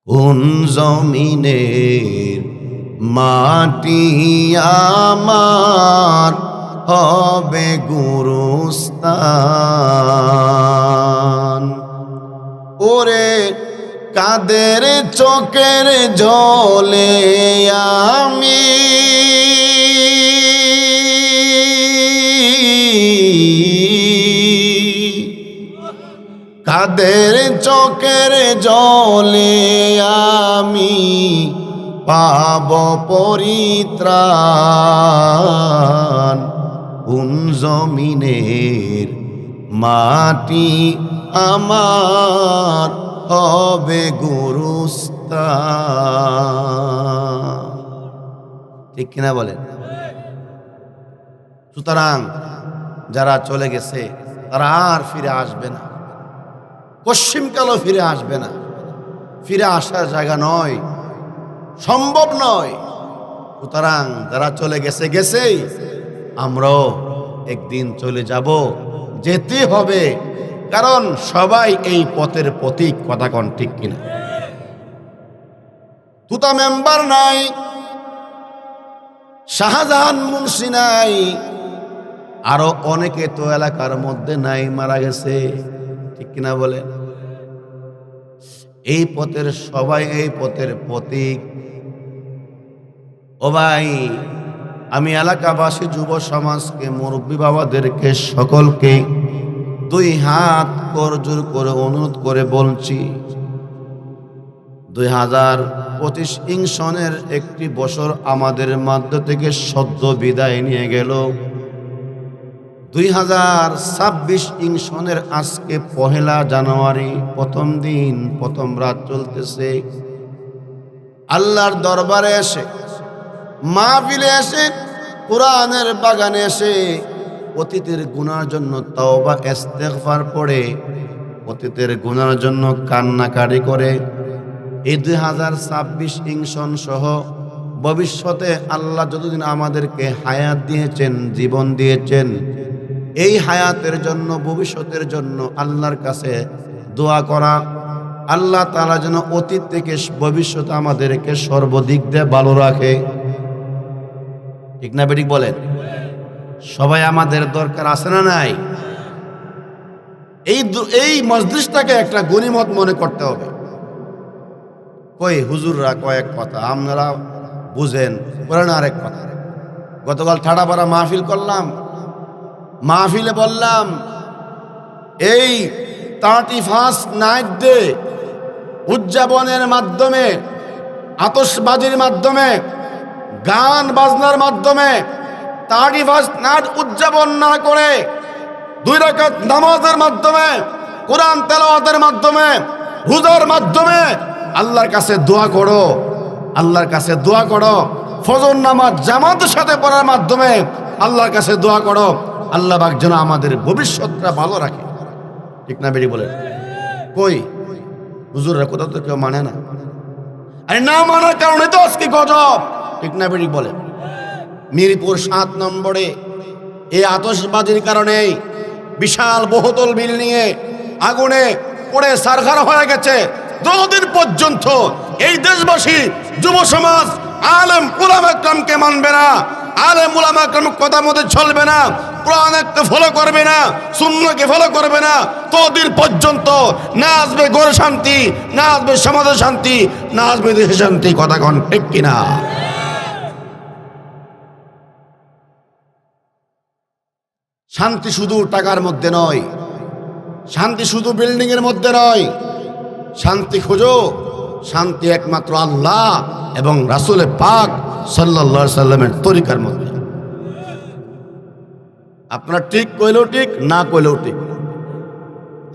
কোন জমিনের মাটি আমার হবে গুরুস্থান। ওরে কাদের চোখের জলে আমি কাদের চোখের জলে আমি পাব পরিত্রাণ। কোন জমিনের মাটি আমার হবে গুরুস্থান। ঠিক কিনা বলেন? সুতরাং যারা চলে গেছে তারা আর ফিরে আসবে না, পশ্চিমকালও ফিরে আসবে না। ফিরে আসার জায়গা নয়, সম্ভব নয়। সুতরাং যারা চলে গেছে গেছেই, আমরাও একদিন চলে যাব, যেতে হবে। কারণ সবাই এই পথের পথিক। কথা কোন ঠিক কিনা? তুতা মেম্বার নাই, শাহজাহান মুন্সি নাই, আরো অনেকে তো এলাকার মধ্যে নাই, মারা গেছে। ঠিক কিনা বলে? এই পথের সবাই এই পথের পথিক। ও ভাই, আমি এলাকাবাসী, যুব সমাজকে, মুরব্বী বাবাদেরকে, সকলকে দুই হাত করজোড় করে অনুরোধ করে বলছি, 2025 সনের একটি বছর আমাদের মধ্য থেকে সদ্য বিদায় নিয়ে গেল। 2026 সনের আজকে 1 জানুয়ারি, প্রথম দিন, প্রথম রাত চলতেছে। আল্লাহর দরবারে এসে, মাহফিলে এসে, কোরআনের বাগানে এসে অতীতের গুনার জন্য তওবা ইস্তেগফার পড়ে, অতীতের গুনার জন্য কান্নাকাটি করে এই 2026 সন সহ ভবিষ্যতে আল্লাহ যতদিন আমাদেরকে হায়াত দিয়েছেন, জীবন দিয়েছেন, এই হায়াতের জন্য, ভবিষ্যতের জন্য আল্লাহর কাছে দোয়া করা, আল্লাহ তাআলা যেন অতীত থেকে ভবিষ্যতে আমাদেরকে সর্বদিক দিয়ে ভালো রাখে। ঠিক না বেঠিক বলেন? সবাই আমাদের দরকার আছে না নাই? এই মজলিসটাকে একটা গনিমত মনে করতে হবে। কই হুজুররা কয়েক কথা, আপনারা বুঝেন, বলেন আরেক কথা। গতকাল ঠাড়াপাড়া মাহফিল করলাম, মাহফিলে বললাম এই 31 নাইট ডে উদযাপনের মাধ্যমে, আতশবাজির মাধ্যমে, গান বাজনার মাধ্যমে 31 নাইট উদযাপন না করে 2 রাকাত নামাজের মাধ্যমে, কোরআন তেলাওয়াতের মাধ্যমে, রোজার মাধ্যমে আল্লাহর কাছে দোয়া করো, আল্লাহর কাছে দোয়া করো। ফজর নামাজ জামাতের সাথে পড়ার মাধ্যমে আল্লাহর কাছে দোয়া করো, আল্লাহ পাক যেন আমাদের ভবিষ্যৎটা ভালো রাখে। ঠিক না বেরি বলেন? কই হুজুররা কোথাও তো কেউ মানে না। আরে না মানার কারণে তো আজকে গজব। ঠিক না বেরি বলেন? মিরপুর 7 নম্বরে এই আতশবাজির কারণে বিশাল বহুতল বিল্ডিংয়ে আগুনে পড়ে ছারখার হয়ে গেছে। যতদিন পর্যন্ত এই দেশবাসী, যুব সমাজ, আলেম উলামা একরামকে মানবে না, আলেম উলামা একরাম কথা মতো চলবে না, কোরআনকে ফলো করবে না, সুন্নাহকে ফলো করবে না, ততদিন পর্যন্ত না আসবে ঘরে শান্তি, না আসবে সমাজে শান্তি, না আসবে দেশে শান্তি। কথা কোন ঠিক কিনা? শান্তি শুধু টাকার মধ্যে নয়, শান্তি শুধু বিল্ডিং এর মধ্যে নয়। শান্তি খোঁজো, শান্তি একমাত্র আল্লাহ এবং রাসূল পাক সাল্লাল্লাহু আলাইহি সাল্লামের তরিকার মধ্যে। আপনার ঠিক কইলেও ঠিক, না কইলেও ঠিক।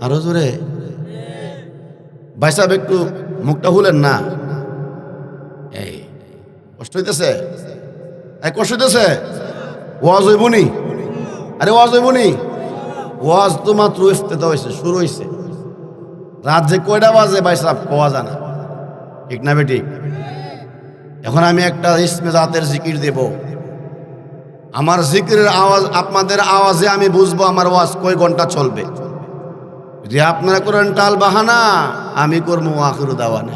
আরো জোরে ভাই সাহেব, একটু মুখটা খুলেন না। এই কষ্ট হইতেছে, এই কষ্ট হইতেছে। ওয়াজ হইবনি? আরে ওয়াজ হইবনি? ওয়াজ তো মাত্র ইফতেতা হয়েছে, শুরু হয়েছে। রাত যে কয়টা বাজে ভাই সাহেব কোয়া জানা। ঠিক না বেটি? এখন আমি একটা ইসমে জাতের জিকির দেব। আমার জিকিরের আওয়াজ, আপনাদের আওয়াজে আমি বুঝবো আমার ওয়াজ কয় ঘন্টা চলবে। যদি আপনারা করেন টাল বাহানা, আমি করবো আখিরু দাওয়ানা।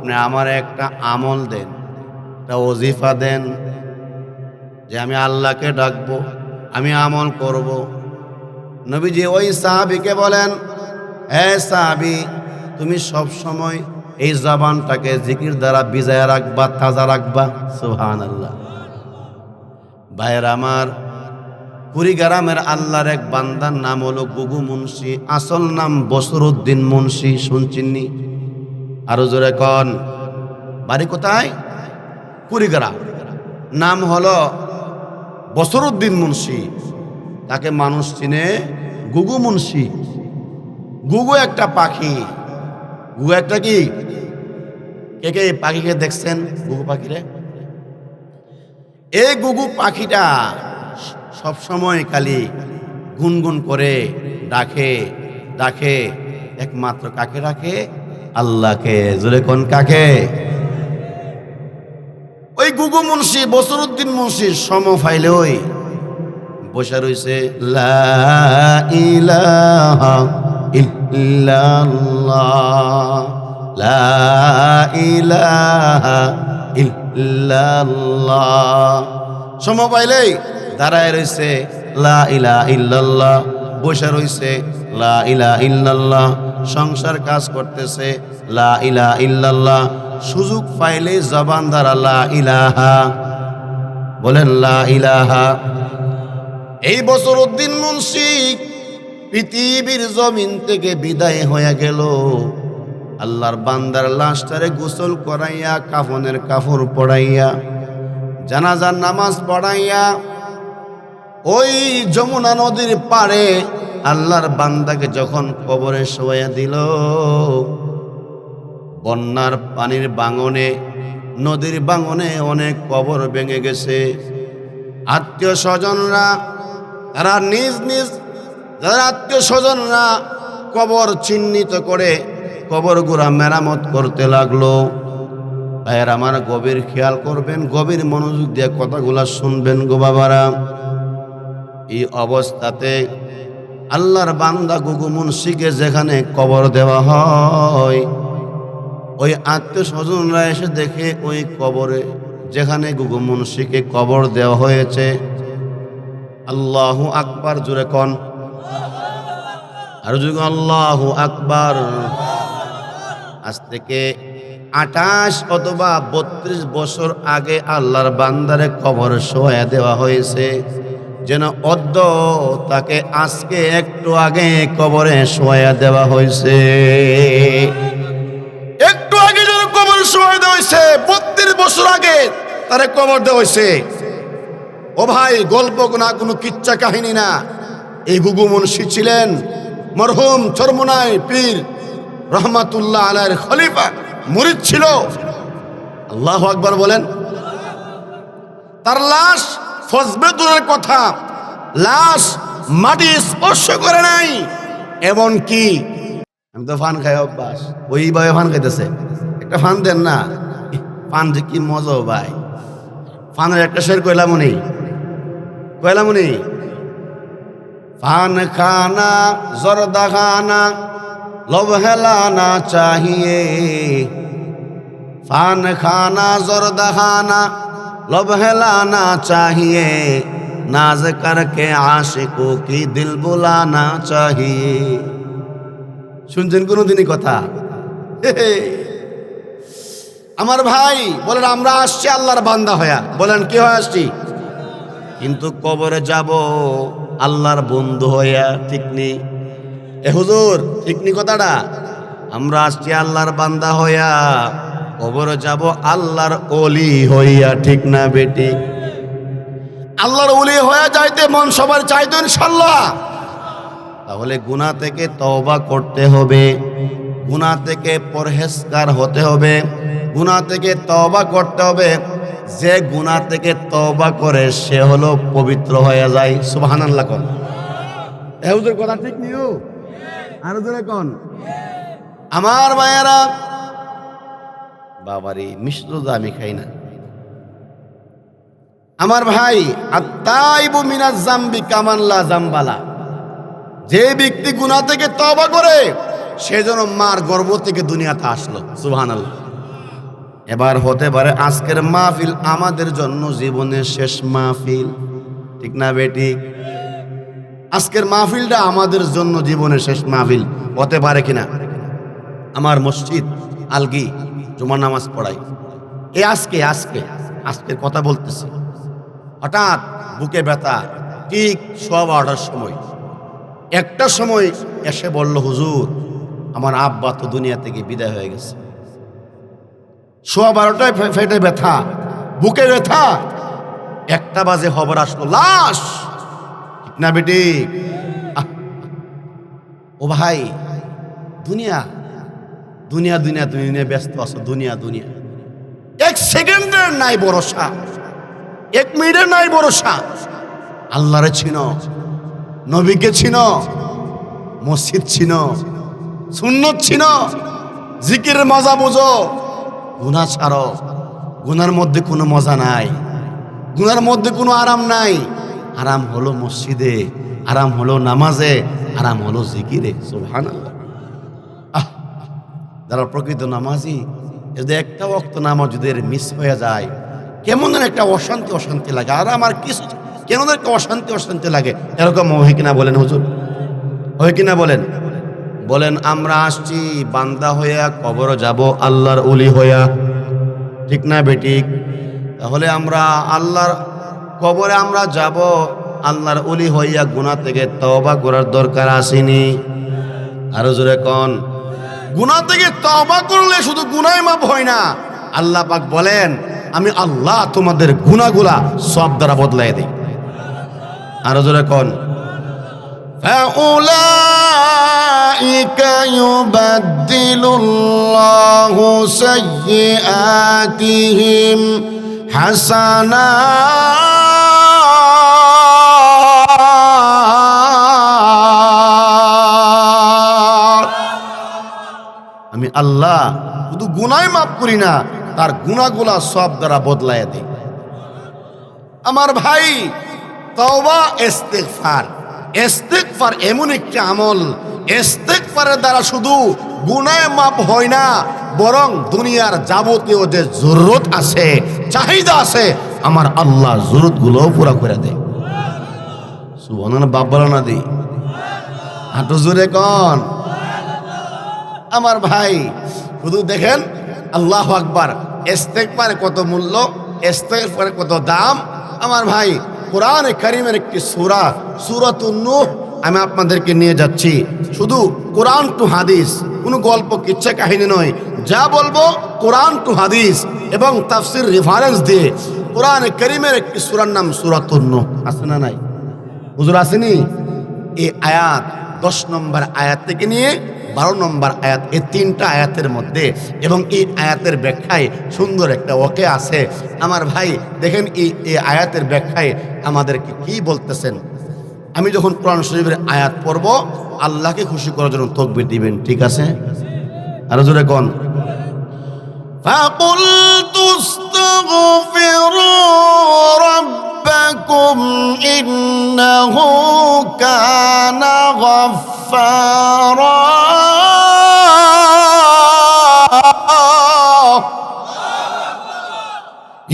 আপনি আমার একটা আমল দেন, একটা ওজিফা দেন, যে আমি আল্লাহকে ডাকবো, আমি আমল করব। নবীজি ওই সাহাবীকে বলেন, হে সাহাবী, তুমি সব সময় এই জবানটাকে জিকির দ্বারা বিজায় রাখবা, তাজা রাখবা। সুবহানাল্লাহ। ভাইয়ের আমার, কুড়িগ্রামের আল্লাহর এক বান্দার নাম হলো গুগু মুন্সি, আসল নাম বসরউদ্দিন মুন্সি। শুনছিনি? আরো জোরে কন। বাড়ি কোথায়? কুড়িগ্রাম। নাম হলো বসরউদ্দিন মুন্সি। তাকে মানুষ চিনে গুগু মুন্সি। গুগু একটা পাখি। গুগু একটা কি? কে কে পাখিকে দেখছেন? গুগু পাখিরে? এই গুগু পাখিটা সব সময় খালি গুনগুন করে ডাকে ডাকে, একমাত্র কাকে ডাকে? আল্লাহকে। জোরে কোন কাকে? ওই গুগু মুন্সি, বসরউদ্দিন মুন্সি সম ফাইলে ওই বসে রইছে, লা ইলাহা ইল্লাল্লাহ, লা ইলাহা ইল্লাল্লাহ। সম পাইলেই দাঁড়ায় রইছে, লা ইলাহা ইল্লাল্লাহ। বসে রইছে, লা ইলাহা ইল্লাল্লাহ। সংসার কাজ করতেছে, লা ইলাহা ইল্লাল্লাহ। সুযোগ পাইলে জবান দ্বারা লা ইলাহা বলেন, লা ইলাহা। এই বসরউদ্দিন মুন্সি পৃথিবীর জমিন থেকে বিদায় হয়ে গেল। আল্লাহর বান্দার লাশটারে গোসল করাইয়া, কাফনের কাপড় পড়াইয়া, জানাজার নামাজ পড়াইয়া ওই যমুনা নদীর পাড়ে আল্লাহর বান্দাকে যখন কবরে শোয়া দিল, বন্যার পানির বাঙনে, নদীর বাঙনে অনেক কবর ভেঙে গেছে। আত্মীয় স্বজনরা তারা নিজ নিজ যারা আত্মীয় স্বজনরা কবর চিহ্নিত করে কবরগুলা মেরামত করতে লাগলো। ভাইয়ের আমার, গভীর খেয়াল করবেন, গভীর মনোযোগ দিয়ে কথাগুলা শুনবেন গো বাবারা। এই অবস্থাতে আল্লাহর বান্দা গুগু মুন্সিকে যেখানে কবর দেওয়া হয়, ওই আত্মীয় স্বজনরা এসে দেখে ওই কবরে যেখানে গুগু মুন্সিকে কবর দেওয়া হয়েছে, আল্লাহু আকবার জোরে কন, আর জোরে আল্লাহু আকবার। আজ থেকে 28 অথবা 32 বছর আগে আল্লাহর বান্দারে কবর শোয়া দেওয়া হয়েছে, যেন অদ্য তাকে আজকে একটু আগে কবরে শোয়া দেওয়া হয়েছে। একটু আগে যেন কবর শোয়া দেওয়া হয়েছে, 32 বছর আগে তারে কবর দেওয়া হয়েছে। ও ভাই, গল্প না, কোনো কিচ্ছা কাহিনী না। এই গুগু মুন্সি ছিলেন মরহুম চরমোনাই পীর রহমাতুল্লাহ আলাইহির খলিফা, মুরিদ ছিল। আল্লাহু আকবার বলেন। তার লাশ ফজবে দূরের কথা, লাশ মাটি স্পর্শ করে নাই। এমন কি, আমি তো ফান খাই অভ্যাস, ওইভাবে ফান খাইতেছে। একটা ফান দেন না, ফান যে কি মজা ভাই। ফানের একটা শের কইলামুনি ফান খানা জর্দা খানা लब हेलाना चाहिए, फान खाना जर्दा खाना लब हेलाना चाहिए, नाज करके आशिकों की दिल बुलाना चाहिए। শুনছেন কোনদিনই কথা? আমার ভাই বলেন, আমরা আসছি আল্লাহর বান্দা হয়া। বলেন কি হয়ে আসছি? কিন্তু কবরে যাব আল্লাহর বন্ধু হইয়া। ঠিক নেই এ হুজুর? ঠিক নি কথাটা? আমরা আসছি আল্লাহর বান্দা হইয়া, কবরে যাব আল্লাহর ওলি হইয়া। ঠিক না বেটি? আল্লাহর ওলি হইয়া যাইতে মন সবার চাইতো ইনশাআল্লাহ। তাহলে গুনাহ থেকে তওবা করতে হবে, গুনাহ থেকে পরহেজগার হতে হবে, গুনাহ থেকে তওবা করতে হবে। যে গুনাহ থেকে তওবা করে সে হলো পবিত্র হয়ে যায়। সুবহানাল্লাহ কোন। এ হুজুর কথা ঠিক নিও? আর জোরে কোন। আমার ভাইয়েরা, বাবারি মিশ্র আমি খাই না। আমার ভাই, আত্তাইবু মিনাজ জামবি কামান লা জামবালা। যে ব্যক্তি গুনাহ থেকে তওবা করে সে যেন মার গর্ভ থেকে দুনিয়াতে আসলো। সুবহানাল্লাহ। এবার হতে পারে আজকের মাহফিল আমাদের জন্য জীবনের শেষ মাহফিল, ঠিক না বেঠিক? আজকের মাহফিলটা আমাদের জন্য জীবনের শেষ মাহফিল হতে পারে কিনা? আমার মসজিদ আলগি জুমার নামাজ পড়াই, এই আজকের কথা বলতেছি। হঠাৎ বুকে ব্যথা, ঠিক 12:15 সময়, একটা সময় এসে বলল, হুজুর আমার আব্বা তো দুনিয়া থেকে বিদায় হয়ে গেছে। 12:15টায় ফেটে ব্যথা, বুকে ব্যথা, 1টা বাজে খবর আসলো লাশ, ঠিক না বেটি? ও ভাই, দুনিয়া দুনিয়া দুনিয়া তুমি ব্যস্ত আছো, দুনিয়া দুনিয়া, 1 সেকেন্ডের নাই ভরসা, 1 মিনিটের নাই ভরসা। আল্লাহরে চিনো, নবীকে চিনো, মসজিদ চিনো, সুন্নত চিনো, জিকিরের মজা বুঝো, গুনাহ ছাড়ো। গুনার মধ্যে কোনো মজা নাই, গুনার মধ্যে কোনো আরাম নাই। আরাম হলো মসজিদে, আরাম হলো নামাজে, আরাম হলো জিকিরে। সুবহানাল্লাহ। যারা প্রকৃত নামাজি, যদি একটা ওয়াক্ত নামাজ যদি মিস হয়ে যায়, কেমন একটা অশান্তি অশান্তি লাগে। আর আমার কিছু কেমন একটা অশান্তি অশান্তি লাগে, এরকম হয় কিনা বলেন হুজুর? হয় কিনা বলেন? বলেন আমরা আসছি বান্দা হইয়া, কবর যাব আল্লাহর ওলি হইয়া, ঠিক না বেঠিক? তাহলে আমরা আল্লাহর কবরে আমরা যাব আল্লাহর ওলি হইয়া, গুনাহ থেকে তওবা করার দরকার আসেনি? আরো জোরে কোন। গুনাহ থেকে তওবা করলে শুধু গুনাহ মাফ হয় না, আল্লাহ পাক বলেন আমি আল্লাহ তোমাদের গুনাহগুলা সব দ্বারা বদলাই দেই। আরো জোরে কোন। ফাউলাইকা ইউবাদদিলুল্লাহু সাইয়্যাতিহিম হাসানাত। আমি আল্লাহ শুধু গুনাহ মাফ করি না, তার গুনাহগুলা সব দ্বারা বদলায় দেই। আমার ভাই, তওবা ইস্তিগফার, ইস্তিগফার এমন একটি আমল, ইস্তিগফারের দ্বারা শুধু গুনাহ মাফ হয় না, বরং দুনিয়ার যাবতীয় যে জরুরত আছে, চাহিদা আছে, আমার আল্লাহ জরুরতগুলোও পুরা করে দেয়। সুবহানাল্লাহ। বাপ বলো না দি, হাঁটু জোরে কোন। আমার ভাই শুধু দেখেন, আল্লাহু আকবার, ইস্তিগফারের কত মূল্য, ইস্তিগফারের কত দাম। আমার ভাই, কোরআনে কারীমের একটি সূরা, সূরাতুন নূহ, আমি আপনাদেরকে নিয়ে যাচ্ছি। শুধু কোরআন টু হাদিস, কোনো গল্প কিচ্ছা কাহিনী নয়, যা বলবো কোরআন টু হাদিস এবং তাফসির রেফারেন্স দিয়ে। কোরআনে কারীমের একটি সূরার নাম সূরাতুন নূহ, আছে না নাই? হুজুর আসেনি? এই আয়াত 10 নম্বর আয়াত থেকে নিয়ে 12 নম্বর আয়াত, এই 3টা আয়াতের মধ্যে এবং এই আয়াতের ব্যাখ্যায় সুন্দর একটা ওকে আছে। আমার ভাই দেখেন, এই আয়াতের ব্যাখ্যায় আমাদেরকে কি বলতেছেন। আমি যখন কোরআন শরীফের আয়াত পড়ব, আল্লাহকে খুশি করার জন্য তাকবীর দিবেন, ঠিক আছে? আরো জোরে কোন। ফাকুলতু আস্তাগফিরু রাব্বাকুম ইন্নাহু কানা গাফফারা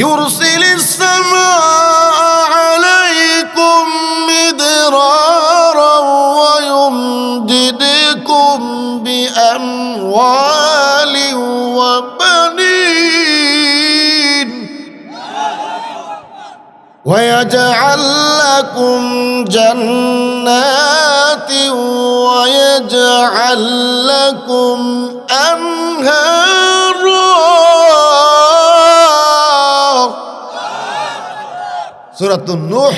ইউরসিলিস সামাআ আলাইকুম মিদরারা ওয়া ইউমদিদকুম বিআমওয়ালিন ওয়া বানিন ওয়া ইয়াজআল লাকুম জান্নাতিন ওয়া ইয়াজআল লাকুম আনহারা। সূরাতুন নূহ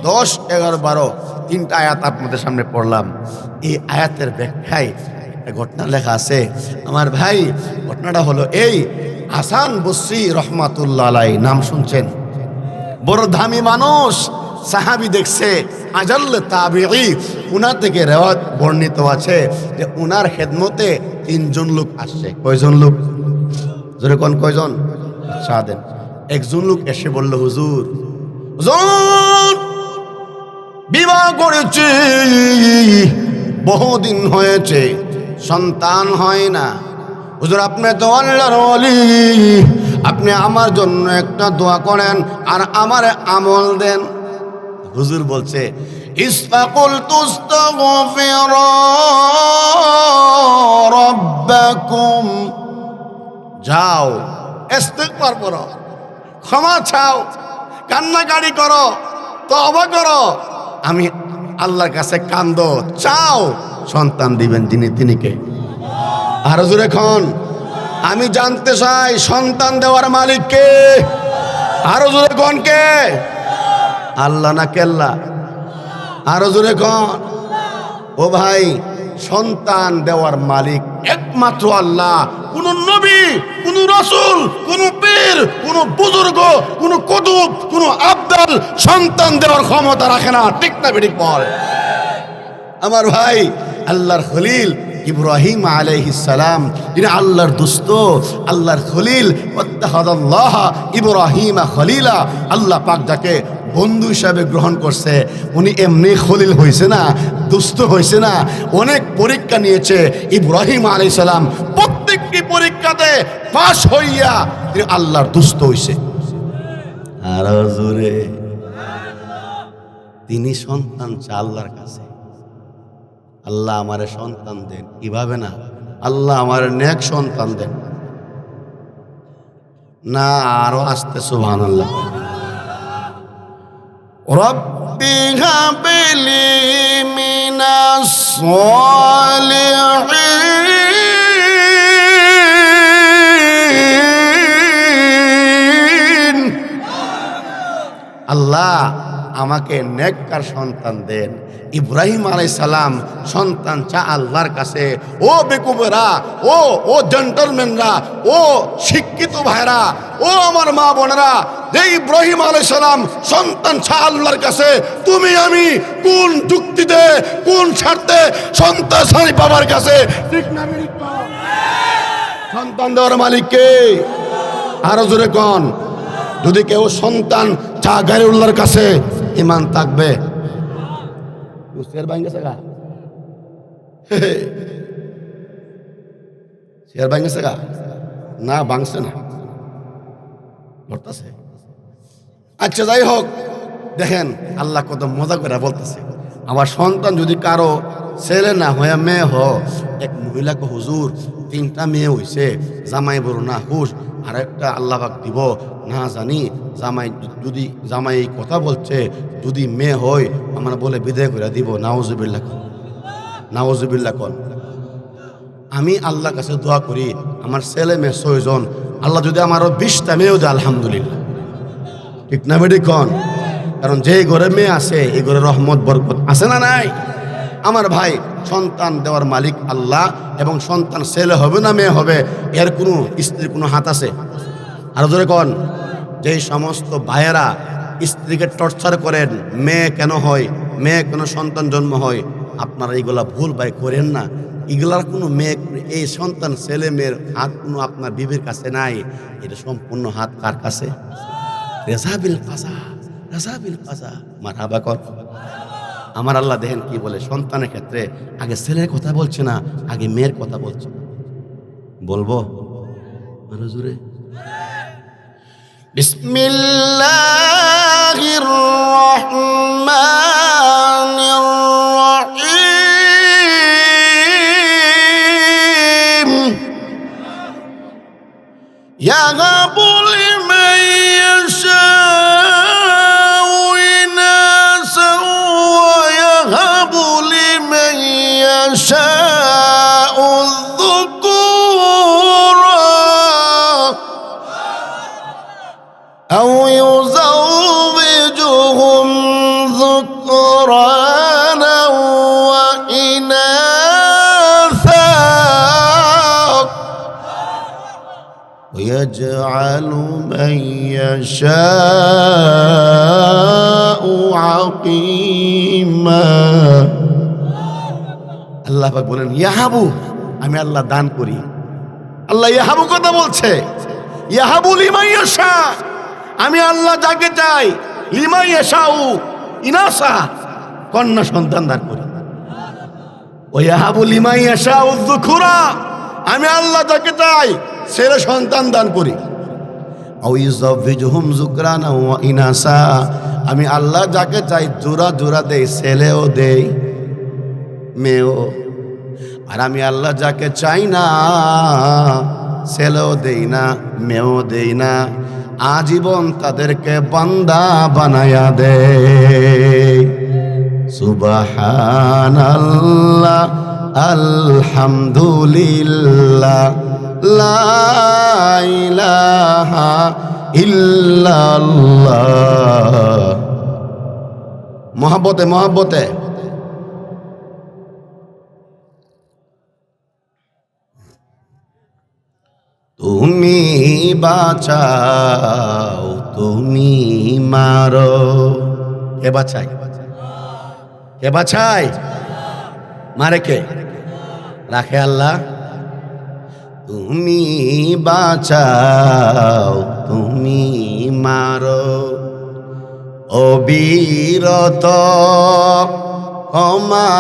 10, 11, 12 3টা আয়াত আপনাদের সামনে পড়লাম। এই আয়াতের ব্যাখ্যায় একটা ঘটনা লেখা আছে। আমার ভাই, ঘটনাটা হলো এই, হাসান বসরি রহমাতুল্লাহ আলাইহি, নাম শুনছেন? বড় দামি মানুষ, সাহাবী দেখছে, আজাল্ল তাবিঈ। উনার থেকে রিওয়ায়াত বর্ণিত আছে যে উনার খেদমতে 3 জন লোক আসছে। কয়জন লোক? জোরে কোন, কয়জন? আচ্ছা দেন। একজন লোক এসে বলল, হুজুর বিবাহ করেছি, বহুদিন হয়েছে, সন্তান হয় না। হুজুর আপনি তো আল্লাহর ওলি, আপনি আমার জন্য একটা দোয়া করেন আর আমারে আমল দেন। হুজুর বলছে ইসফাকুল তুস্তাগফিরু রাব্বাকুম, যাও ইস্তিগফার করো, ক্ষমা চাও, কান্নাকাটি করো, তওবা করো, আমি আল্লাহর কাছে কান্দো, চাও, সন্তান দিবেন তিনি কে? আরো জোরে খন, আমি জানতে চাই সন্তান দেওয়ার মালিক কে? আরো জোরে খন কে? আল্লাহ না কেল্লা? আরো জোরে খন। ও ভাই, সন্তান দেওয়ার মালিক একমাত্র আল্লাহ। কোন নবী, কোন রাসূল, কোন পীর, কোন বুজুর্গ, কোন কুতুব, কোন আব্দাল সন্তান দেওয়ার ক্ষমতা রাখে না। ঠিক না বেঠিক বল? আমার ভাই, আল্লাহর খলিল ইব্রাহিম আলাইহিস সালাম, যিনি আল্লাহর দোস্ত, আল্লাহর খলিল, ওয়াত্তাখাযাল্লাহ ইব্রাহিমা খলিলা, আল্লাহ পাক যাকে বন্ধু হিসাবে গ্রহণ করছে, উনি এমনি খলিল হয়েছে না, দোস্ত হয়েছে না, অনেক পরীক্ষা নিয়েছে ইব্রাহিম আলাইহিস সালাম। প্রত্যেকটি পরীক্ষাতে পাশ হইয়া তিনি আল্লাহর দোস্ত হইছে। আর জোরে, তিনি সন্তান চায় আল্লাহর কাছে, আল্লাহ আমারে সন্তান দেন, কিভাবে না, আল্লাহ আমার নেক সন্তান দেন না। আরো আসতে সুবহানাল্লাহ। রব্বি হাবলি মিনাস সালিহিন, আল্লাহ আমাকে নেককার সন্তান দেন। ইব্রাহিম আলাইহিস সালাম সন্তান চা আল্লাহর কাছে। ও বেকুবেরা, ও জেন্টলম্যানরা, ও শিক্ষিত ভাইরা, ও আমার মা বোনেরা, যে ইব্রাহিম আলাইহিস সালাম সন্তান চা আল্লাহর কাছে, তুমি আমি কোন যুক্তিতে, কোন স্বার্থে সন্তান সানি বাবার কাছে? ঠিক না? সন্তান দেওয়ার মালিক কে? আরো জোরে কোন। যদি কেউ সন্তান চা গায়রুল্লাহর কাছে, ইমান থাকবে? শেয়ার ভাঙেছে গা, শেয়ার ভাঙেছে গা? না, ভাঙছে না, ধরতেছে। আচ্ছা, যাই হোক, দেখেন আল্লাহ কত মজা করে বলতেছে, আমার সন্তান যদি কারো ছেলে না হয় মেয়ে হ। এক মহিলাকে হুজুর 3টা মেয়ে হইছে, জামাই বড় না হুশ, আর একটা আল্লাহ পাক দিব না জানি। যদি জামাই এই কথা বলছে, যদি মেয়ে হয় আমরা বলে বিদায় করে দিব। নাউজুবিল্লাহ, নাউজুবিল্লাহ কন। আমি আল্লাহর কাছে দোয়া করি, আমার ছেলে মেয়ে 6 জন, আল্লাহ যদি আমারও 20টা মেয়েও দেয়, আলহামদুলিল্লাহ। ঠিক না বেটি কন? কারণ যে ঘরে মেয়ে আছে, এই ঘরে রহমত বরকত আছে না নাই? আমার ভাই, সন্তান দেওয়ার মালিক আল্লাহ, এবং সন্তান ছেলে হবে না মেয়ে হবে, এর কোনো স্ত্রীর কোনো হাত আছে? আরো জোরে কন। যেই সমস্ত ভাইয়েরা স্ত্রীকে টর্চার করেন, মেয়ে কেন হয়, মেয়ে কেন সন্তান জন্ম হয়, আপনারা এইগুলা ভুল ভাই করেন না। এগুলার কোনো মেয়ে, এই সন্তান ছেলে মেয়ের হাত কোনো আপনার বিবির কাছে নাই। এটা সম্পূর্ণ হাত কার কাছে? রেজাবিল কাজা, রেজাবিল কাজা। মারহাবা কর। আমার আল্লাহ দেখেন কি বলে, সন্তানের ক্ষেত্রে আগে ছেলের কথা বলছে না, আগে মেয়ের কথা বলছে। বলবো আরো জোরে? বিসমিল্লাহির রহমানির রহিম। ইয়াহাবু লিমান ইয়াশাউ ইনাসান ওয়া ইয়াহাবু লিমান ইয়াশাউ যুকুরা আও ইউযাওবিজুহুম যুকরানা ওয়া ইনাসা ويجعل من يشاء عقيما। আল্লাহ পাক বলেন ইয়াহাবু, আমি আল্লাহ দান করি। আল্লাহ ইয়াহাবু কথা বলছে, ইয়াহাবু লিমান ইয়াশা, আমি আল্লাহ যাকে চাই, লিমান ইয়াশাউ ইনাসা, কন্যা সন্তান দান করি। ও ইয়াহাবু লিমান ইয়াশাউ যুকুরা, আমি আল্লাহ যাকে চাই ছেলে সন্তান দান করি। আও ইউযাওয়িজুহুম যুকরানা ওয়া ইনাসা, আমি আল্লাহ যাকে চাই জোড়া জোড়া দেই, ছেলেও দেই মেয়েও। আর আমি আল্লাহ যাকে চাই না ছেলেও দেই না মেয়েও দেই না, আজীবন তাদেরকে বান্দা বানায়া দে। সুবহানাল্লাহ আলহামদুলিল্লাহ লা ইলাহা ইল্লাল্লাহ। মহব্বতে মহব্বতে তুমি বাঁচাও তুমি মারো। কে বাঁচাই? কে বাঁচাই? মারে কে? রাখে আল্লাহ। তুমি বাঁচাও তুমি মারো, অবিরত ক্ষমা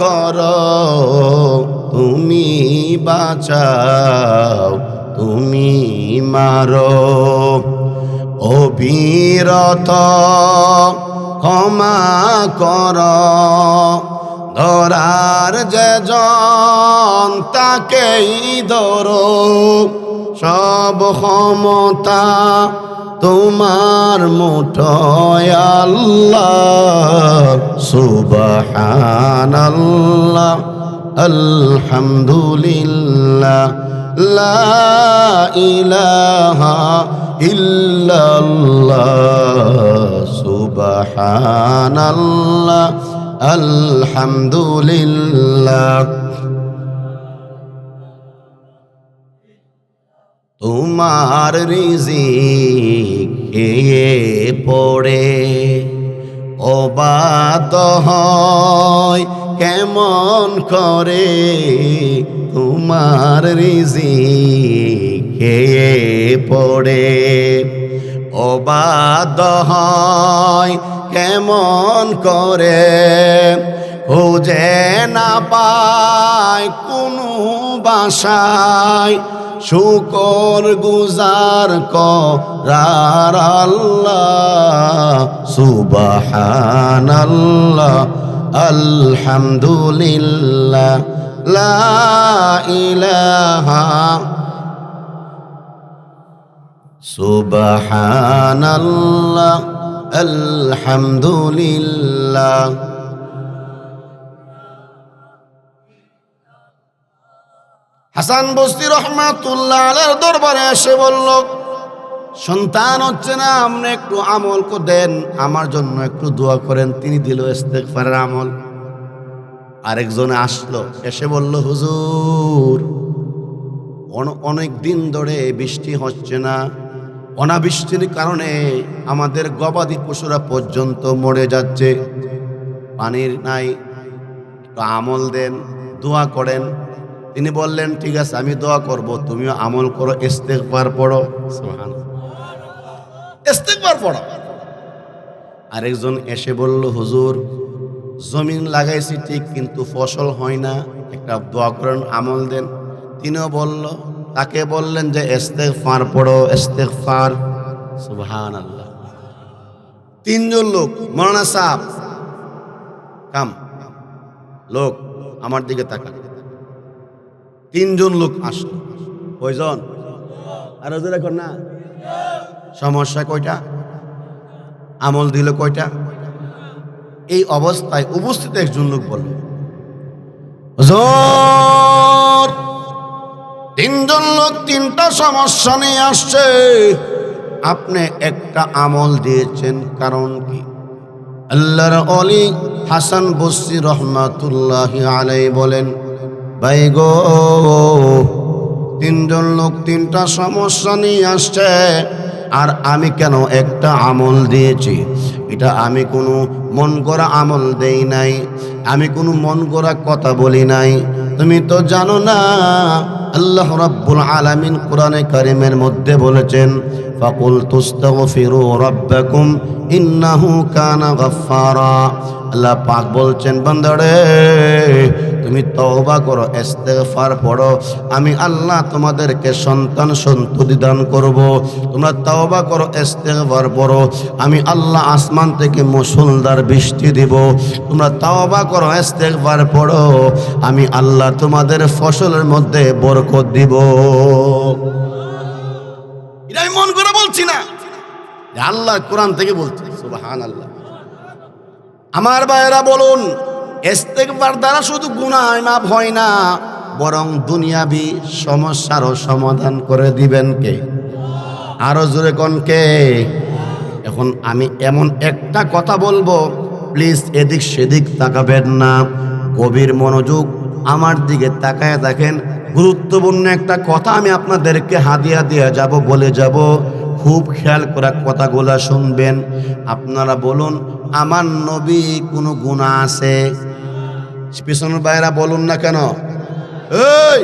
করো। তুমি বাঁচাও তুমি মারো, অবিরত ক্ষমা করো। ধরার যে জন তাকেই ধরো, সব ক্ষমতা তোমার মুঠোয় আল্লাহ। সুবহানাল্লাহ আলহামদুলিল্লাহ লা ইলাহা ইল্লাল্লাহ। সুবহানাল্লাহ আলহামদুলিল্লাহ। তোমার রিজিক খেয়ে পড়ে অবাদ হয় কেমন করে। তোমার রিজিক খেয়ে পড়ে অবাদ হয় কেমন করে। খুঁজে না পায় কোনো বাসায় শুকর গুজার করার আল্লাহ। সুবহানাল্লাহ আলহামদুলিল্লাহ লা ইলাহা। সুবহানাল্লাহ আলহামদুলিল্লাহ। হাসান বসরি রহমাতুল্লাহ আলাইহির দরবারে এসে বলল, সন্তান হচ্ছে না, আপনি একটু আমল দেন, আমার জন্য একটু দোয়া করেন। তিনি দিল ইস্তেগফারের আমল। আরেকজন আসলো, এসে বলল, হুজুর অনেক দিন ধরে বৃষ্টি হচ্ছে না, অনাবৃষ্টির কারণে আমাদের গবাদি পশুরা পর্যন্ত মরে যাচ্ছে, পানির নাই, একটু আমল দেন, দোয়া করেন। তিনি বললেন, ঠিক আছে আমি দোয়া করব, তুমিও আমল করো, ইস্তেগফার পড়ো। সুবহানাল্লাহ, ইস্তেগফার পড়ো। আরেকজন এসে বলল, হুজুর জমিন লাগাইছি ঠিক, কিন্তু ফসল হয় না, একটা দোয়া করেন, আমল দেন। তিনিও বলল, তাকে বললেন যে ইস্তেগফার পড়ো, ইস্তেগফার। সুবহানাল্লাহ। তিনজন লোক, মাওলানা সাহেব কাম লোক আমার দিকে তাকান, তিনজন লোক আসলো। কয়জন? আর হুজুর এখন না, সমস্যা কয়টা? আমল দিল কয়টা? এই অবস্থায় উপস্থিত একজন লোক বলল, হুজুর তিনজন লোক তিনটা সমস্যা নিয়ে আসছে, আপনি একটা আমল দিয়েছেন, কারণ কি? আল্লাহর ওলি হাসান বসরি রহমাতুল্লাহি আলাইহি বলেন, ভাই গো, তিনজন লোক তিনটা সমস্যা নিয়ে আসছে, আর আমি কেন একটা আমল দিয়েছি? এটা আমি কোনো মন করা আমল দেই নাই, আমি কোনো মন করা কথা বলি নাই। তুমি তো জানো না, আল্লাহ রাব্বুল আলামিন কোরআনে কারীমের মধ্যে বলেছেন, ফাকুল তুস্তাগফিরু রাব্বাকুম ইন্নাহু কানা গাফফারা। আল্লাহ পাক বলছেন, বান্দারে তুমি তওবা করো, ইস্তেগফার পড়ো, আমি আল্লাহ তোমাদেরকে সন্তান সন্ততি দান করব। তোমরা তওবা করো, ইস্তেগফার পড়ো, আমি আল্লাহ আসমান থেকে মুষলধার বৃষ্টি দিব। তোমরা তওবা করো, ইস্তেগফার পড়ো, আমি আল্লাহ তোমাদের ফসলের মধ্যে বরকত দিব। এটা আমি মন করে বলছি না, আল্লাহর কোরআন থেকে বলছি। সুবহানাল্লাহ। আমার ভাইয়েরা বলুন, ইস্তেগফার দ্বারা শুধু গুনাহ মাফ হয় না, বরং দুনিয়াবি সমস্যারও সমাধান করে দিবেন কে? আরো জোরে কোন কে? এখন আমি এমন একটা কথা বলবো, প্লিজ এদিক সেদিক তাকাবেন না, গভীর মনোযোগ আমার দিকে তাকায় দেখেন। গুরুত্বপূর্ণ একটা কথা আমি আপনাদেরকে হাদিয়া দিয়ে যাব, বলে যাব, খুব খেয়াল করে কথাগুলা শুনবেন। আপনারা বলুন, আমার নবী কোনো গুনাহ আছে? পিছনের বাইরা বলুন না কেন? এই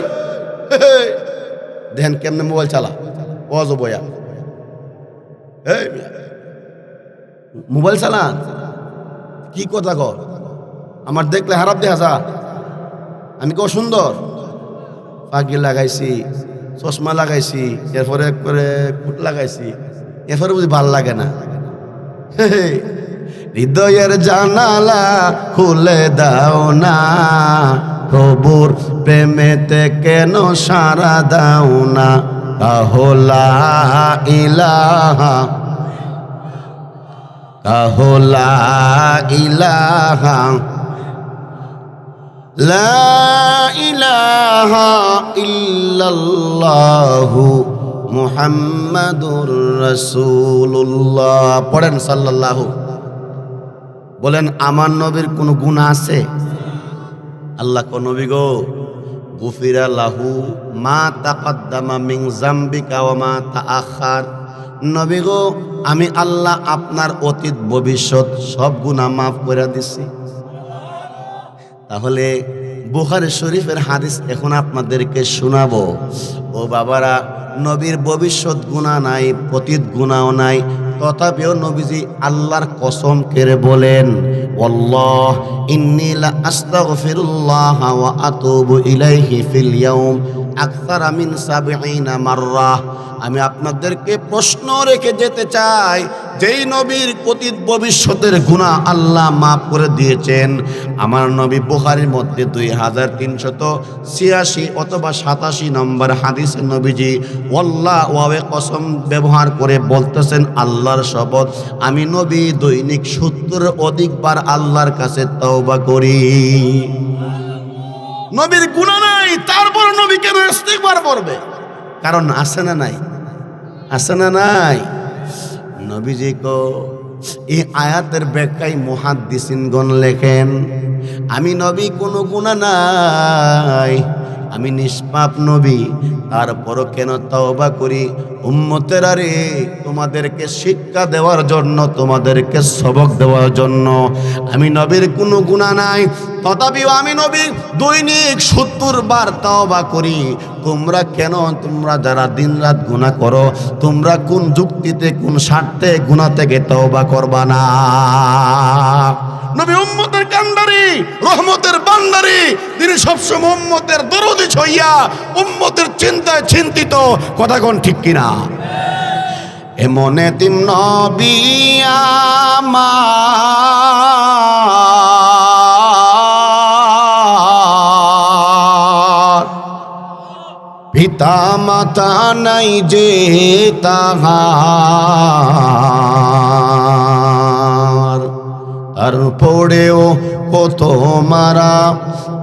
দেখেন কেমনে মোবাইল চালা, অজ বয়া, এই মোবাইল চালান, কি কথা কর? আমার দেখলে হারাপ দেখা যা। আমি কো সুন্দর, পাগি লাগাইছি, চশমা লাগাইছি, এরপরে করে কুট লাগাইছি, এরপরে বুঝি ভাল লাগে না। হৃদয়ের জানালা খুলে দাও না, প্রভুর প্রেমেতে কেন সারা দাও না? কাহলা ইলাহা, কাহলা ইলাহা, লা ইলাহা ইল্লাল্লাহু মুহাম্মাদুর রাসূলুল্লাহ। পড়েন সাল্লাল্লাহু। বলেন, আমার নবীর কোনো গুনাহ আছে? আল্লাহ কো নবী গো, গুফিরা লাহু মা তাকাদ্দামা মিন যামবিকা ওয়া মা তাআখার। নবী গো, আমি আল্লাহ আপনার অতীত ভবিষ্যৎ সব গুনাহ মাফ করে দিছি। তাহলে বুখারী শরীফের হাদিস এখন আপনাদেরকে শোনাবো। ও বাবারা, নবীর ভবিষ্যৎ গুনাহ নাই, অতীত গুনাহও নাই, তথাপিও নবীজি আল্লাহর কসম করে বলেন, আল্লাহ ইন্নী লা আস্তাগফিরুল্লাহ ওয়া আতুবু ইলাইহি ফিল ইয়াউম আকসারা মিন ৭০ মাররা। আমি আপনাদেরকে প্রশ্ন রেখে যেতে চাই, যেই নবীর অতীত ভবিষ্যতের গুনাহ আল্লাহ মাফ করে দিয়েছেন, আমার নবী বুখারীর মধ্যে 2386 অথবা 87 নম্বর হাদিসে নবীজি ওয়াল্লাহ ওয়াবে কসম ব্যবহার করে বলতেছেন, আল্লাহর শপথ, আমি নবী দৈনিক ৭০ অধিকবার আল্লাহর কাছে তওবা করি। নবীর গুনাহ নাই, তারপর নবী কেন ইস্তিগফার করবে? কারণ আছে না নাই? আছে না নাই? নবীজি কো এই আয়াতের ব্যাখ্যায় মুহাদ্দিসিনগণ লেখেন, আমি নবী কোনো গুনাহ নাই, আমি নিষ্পাপ নবী, তারপরও কেন তওবা করি? উম্মতেরা রে, তোমাদেরকে শিক্ষা দেওয়ার জন্য, তোমাদেরকে সবক দেওয়ার জন্য। আমি নবীর কোনো গুনাহ নাই, তথাপিও আমি নবী দৈনিক ৭০ বার তওবা করি। তোমরা কেন, তোমরা যারা দিনরাত গুনাহ করো, তোমরা কোন যুক্তিতে, কোন স্বার্থে গুনাহ থেকে তওবা করবা না? নবী উম্মতের কান্ডারি, রহমতের বান্দারি, তিনি সবসময় উম্মতের দরদি হইয়া উম্মতের চিন্তায় চিন্তিত। কথা কোন ঠিক কিনা? এমন এতিম নবী আমার, পিতা মাতা নাই যে তাহার, তারপরেও কত মারা,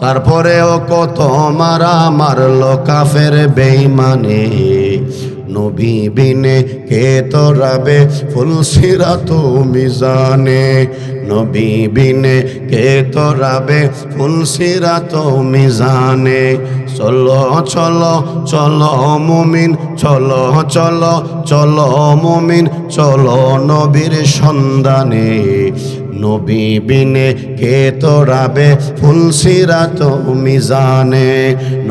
তারপরেও কত মারা মারল কাফের বেঈমানে। নবী বিনে কে তোরাবে ফুলসিরাত মিজানে, নবী বিনে কে তোরাবে ফুলসিরাত মিজানে। চলো চলো চলো মুমিন, চলো চলো চলো মুমিন, চলো নবীর সন্ধানে। নবী বিনে কে তোরাবে ফুলসিরাত মিজানে,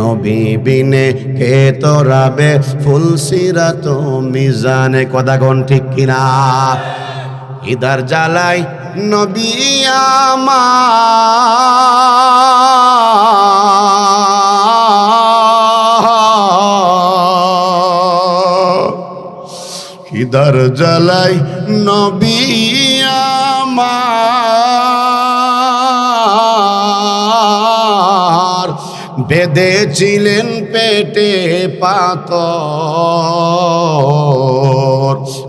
নবী বিনে কে তোরাবে ফুলসিরাত মিজানে। কথা কোন ঠিক কিনা? ইদার জ্বালাই নবী আমার খিদার জ্বালাই নবী আমার বেঁধেছিলেন পেটে পাথর,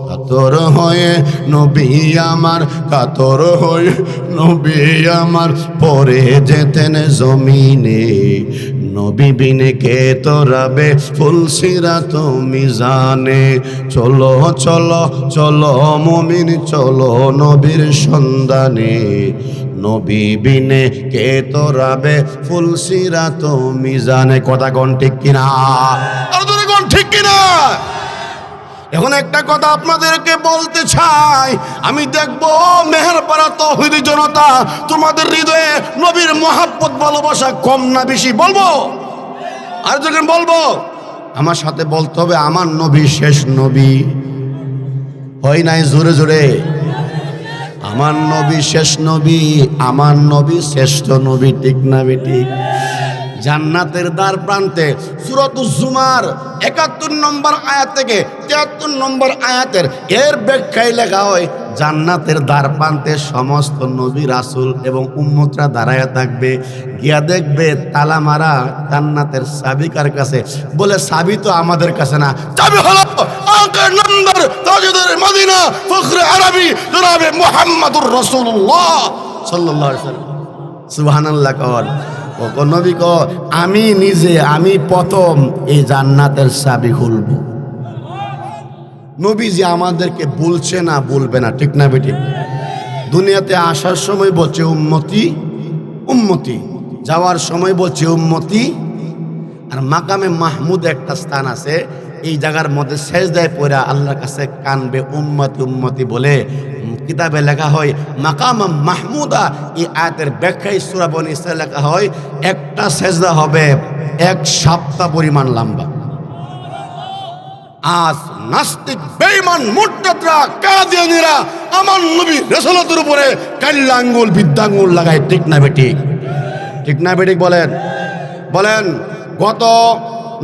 কাতর হয়ে নবী আমার, কাতর হয়ে নবী আমার পরে যেতেন জমিনে। নবী বিনে কে তোরাবে ফুলসিরাত মিজানে। চলো চলো চলো মুমিন চলো নবীর সন্ধানে, নবী বিনে কে তোরাবে ফুলসিরাত মিজানে। কথা কোন ঠিক কিনা? আর তোরা কোন ঠিক কিনা? এখন একটা কথা আপনাদেরকে বলতে চাই, আমি দেখবো মেহেরপাড়া তৌহিদি জনতা তোমাদের হৃদয়ে নবীর মহাব্বত ভালোবাসা কম না বেশি? বলবো আর যখন বলবো আমার সাথে বলতে হবে আমার নবী শেষ নবী। হয় নাই জোরে জোরে? আমার নবী শেষ নবী, আমার নবী শ্রেষ্ঠ নবী, ঠিক না বেটি? জান্নাতের দ্বার প্রান্তে সূরাতুজ জুমার ৭১ নম্বর আয়াত থেকে ৭৩ নম্বর আয়াতের এর ব্যাখ্যায় লেখা হয় জান্নাতের দ্বার প্রান্তে সমস্ত নবী রাসূল এবং উম্মতরা দাঁড়ায় থাকবে, গিয়া দেখবে তালা মারা জান্নাতের চাবি কার কাছে? বলে চাবি তো আমাদের কাছে না, চাবি হলো আকার নম্বর তাজুদের মদিনা ফখরে আরবি জনাবে মুহাম্মদুর রাসূলুল্লাহ সাল্লাল্লাহু আলাইহি ওয়াসাল্লাম। সুবহানাল্লাহ। কর ও নবী ক আমি নিজে, আমি প্রথম এই জান্নাতের চাবি খুলব। নবীজি আমাদেরকে বলছে না, বলবে না, ঠিক না বেঠিক? দুনিয়াতে আসার সময় বলছে উম্মতি উম্মতি, যাওয়ার সময় বলছে উম্মতি। আর মাকামে মাহমুদ একটা স্থান আছে, এই জায়গার মধ্যে সেজদায় পড়া আল্লাহর কাছে কানবে উম্মতি উম্মতি বলে। কিতাবে লেখা হয় মাকাম মাহমুদা। এই আয়াতের ব্যাখ্যায় সূরা বনী ইসরাঈল লেখা হয় একটা সেজদা হবে 1 সপ্তাহ পরিমাণ লম্বা। আজ নাস্তিক বেঈমান মুরতাদরা কাদিয়ানীরা আমার নবী রাসূলের উপরে কাল্লা আঙ্গুল বিদ্যাঙ্গুল লাগায়, ঠিক না বেঠিক? ঠিক না বেঠিক? বলেন বলেন। গত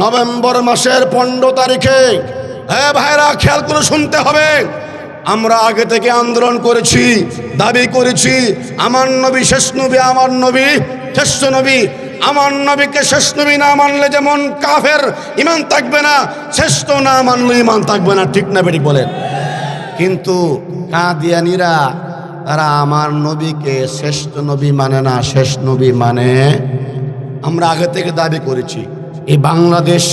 নভেম্বর মাসের 15 তারিখে, হ্যাঁ ভাইরা খেয়াল করে শুনতে হবে, আমরা আগে থেকে আন্দোলন করেছি, দাবি করেছি আমার নবী শেষ নবী, আমার নবী শ্রেষ্ঠ নবী। আমার নবীকে শেষ নবী না মানলে যেমন কাফের, ইমান থাকবে না, শ্রেষ্ঠ না মানলে ইমান থাকবে না, ঠিক না বেঠিক? বলেন। কিন্তু কাদিয়ানীরা তারা আমার নবীকে শ্রেষ্ঠ নবী মানে না, শেষ নবী মানে। আমরা আগে থেকে দাবি করেছি এই বাংলাদেশ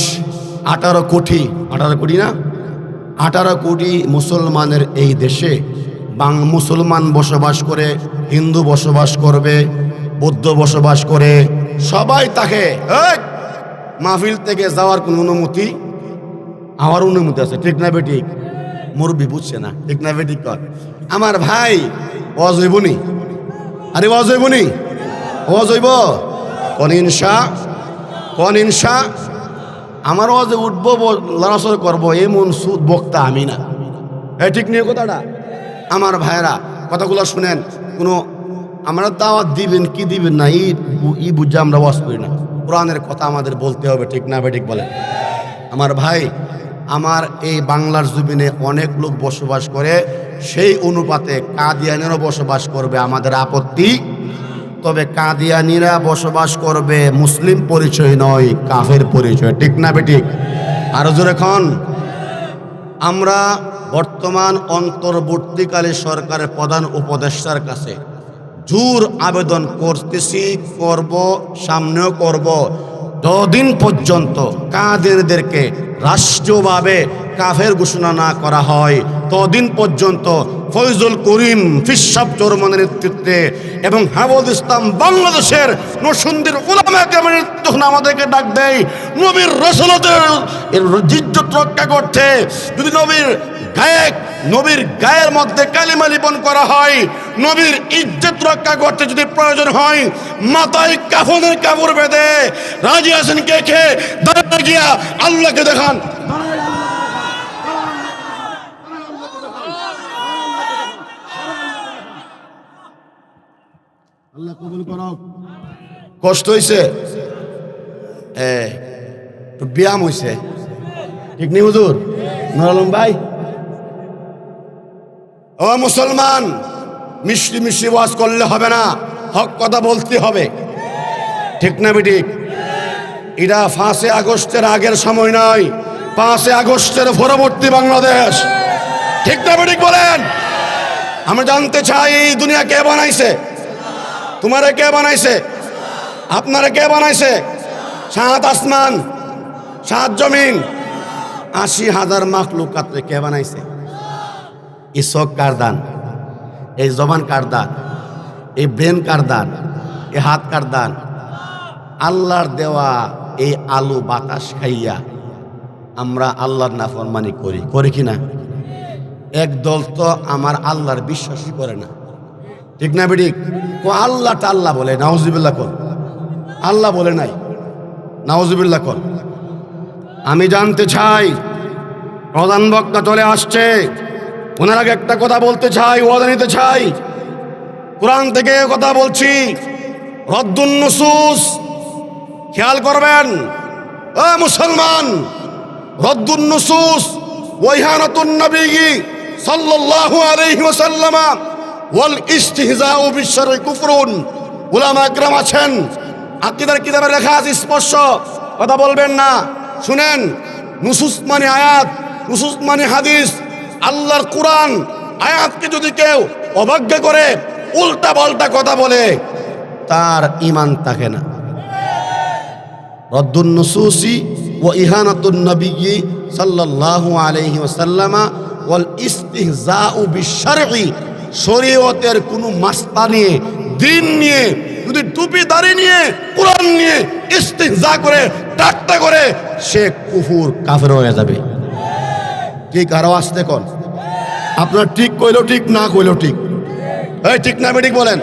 18 কোটি না, 18 কোটি মুসলমানের এই দেশে মুসলমান বসবাস করে, হিন্দু বসবাস করবে, বৌদ্ধ বসবাস করে, সবাই তাকে মাহফিল থেকে যাওয়ার কোনো অনুমতি, আমার অনুমতি আছে, ঠিক না বেঠিক? মুরব্বি বুঝছে না, ঠিক না বেঠিক? কর আমার ভাই ওয়াজ হইবনি, আরে ওয়াজ হইবনি, ওয়াজ হইব কোন ইনশা আমার ওয়াজে উঠবো, লড়াচড়া করবো, এমন সুদ বক্তা আমি না। ঠিক নিয়ে কথাটা আমার ভাইরা কথাগুলো শুনেন। কোনো আমরা দাওয়াত দিবেন কি দিবেন না ই বুঝে আমরা ওয়াজ করি না, কোরআনের কথা আমাদের বলতে হবে, ঠিক না বেঠিক? বলেন। আমার ভাই, আমার এই বাংলার জমিনে অনেক লোক বসবাস করে, সেই অনুপাতে কাদিয়ানেরও বসবাস করবে, আমাদের আপত্তি। তবে কাদিয়ানীরা বসবাস করবে মুসলিম পরিচয় নয়, কাফের পরিচয়, ঠিক না বেঠিক? আরো জোরে এখন আমরা বর্তমান অন্তর্বর্তীকালে সরকারের প্রধান উপদেষ্টার কাছে জোর আবেদন করতেছি, করব, সামনেও করব, যতদিন পর্যন্ত কাদেরদেরকে রাষ্ট্রীয়ভাবে কাফের ঘোষণা না করা হয় ততদিন পর্যন্ত ফয়জুল করিম ফিসাব চরমনের নেতৃত্বে এবং হাফেজ ইসলাম বাংলাদেশের নরসিংদীর উলামায়ে কেরামের যখন আমাদেরকে ডাক দেয় নবীর রাসূলদের ইজ্জত রক্ষা করতে, যদি নবীর গায়ের মধ্যে কালিমা লিপন করা হয়, নবীর ইজ্জত রক্ষা করতে যদি প্রয়োজন হয় মাথায় কাফনের কাপড় বেঁধে রাজি আছেন কে কে? দাঁড়িয়ে গিয়া আল্লাহকে দেখান। আল্লাহ কবুল করুক। কষ্ট হইছে, ব্যায়াম হইছে, ঠিক নেই হুজুর? নুর আলম ভাই ও মুসলমান, মিষ্টি মিষ্টি ওয়াজ করলে হবে না, হক কথা বলতে হবে, ঠিক না বেঠিক? এটা 5 আগস্টের আগের সময় নয়, 5 আগস্টের পরবর্তী বাংলাদেশ, ঠিক না বেঠিক বলেন? আমরা জানতে চাই এই দুনিয়া কে বানাইছে? তোমারে কে বানাইছে? আপনারা কে বানাইছে? 7 আসমান, 7 জমিন, 80,000 মাখলুকাতরে কে বানাইছে? এই চোখ কার দান? এই জবান কার দান? এই ব্রেন কার দান? এই হাত কার দান? আল্লাহর দেওয়া এই আলো বাতাস খাইয়া আমরা আল্লাহর নাফরমানি করি, করি কিনা? একদল তো আমার আল্লাহর বিশ্বাসই করে না, ঠিক না বেঠিক? আল্লাহ আল্লাহ বলে, নাউজুবিল্লাহ কর, আল্লাহ বলে নাই, নাউজুবিল্লাহ কর। আমি জানতে চাই, প্রধান বক্তা চলে আসছে, ওনার আগে একটা কথা বলতে চাই, ওয়াদা নিতে চাই। কোরআন থেকে কথা বলছি, রদ্দুন নুসুস, খেয়াল করবেন ও মুসলমান, রদ্দুন নুসুস ওয়াইহানাতুন নবী সাল্লাল্লাহু আলাইহি ওয়াসাল্লাম ওয়াল ইস্তিহজাউ বিশরঈ কুফরুন। উলামা একরাম আছেন, আকীদার কিতাবে লেখা আছে স্পষ্ট, কথা বলবেন না, শুনেন। নুসুস মানে আয়াত, নুসুস মানে হাদিস, আল্লাহর কোরআন আয়াতকে যদি কেউ অবজ্ঞা করে, উল্টা পাল্টা কথা বলে, তার ঈমান থাকে না। রদ্দুন নুসুসি ওয়া ইহানাতুন নবী সাল্লাল্লাহু আলাইহি ওয়াসাল্লাম ওয়াল ইস্তিহজাউ বিশরঈ, শরীয়তের কোনো মাসলা নিয়ে, দিন নিয়ে, যদি টুপি দাড়ি নিয়ে, কোরআন নিয়ে ইস্তিহজা করে, ঠাট্টা করে, সে কুফর কাফের হয়ে যাবে। ঠিক আরো আসতে কোন? আপনার ঠিক কইলো ঠিক, না কইলো ঠিক, এই ঠিক না বেঠিক বলেন?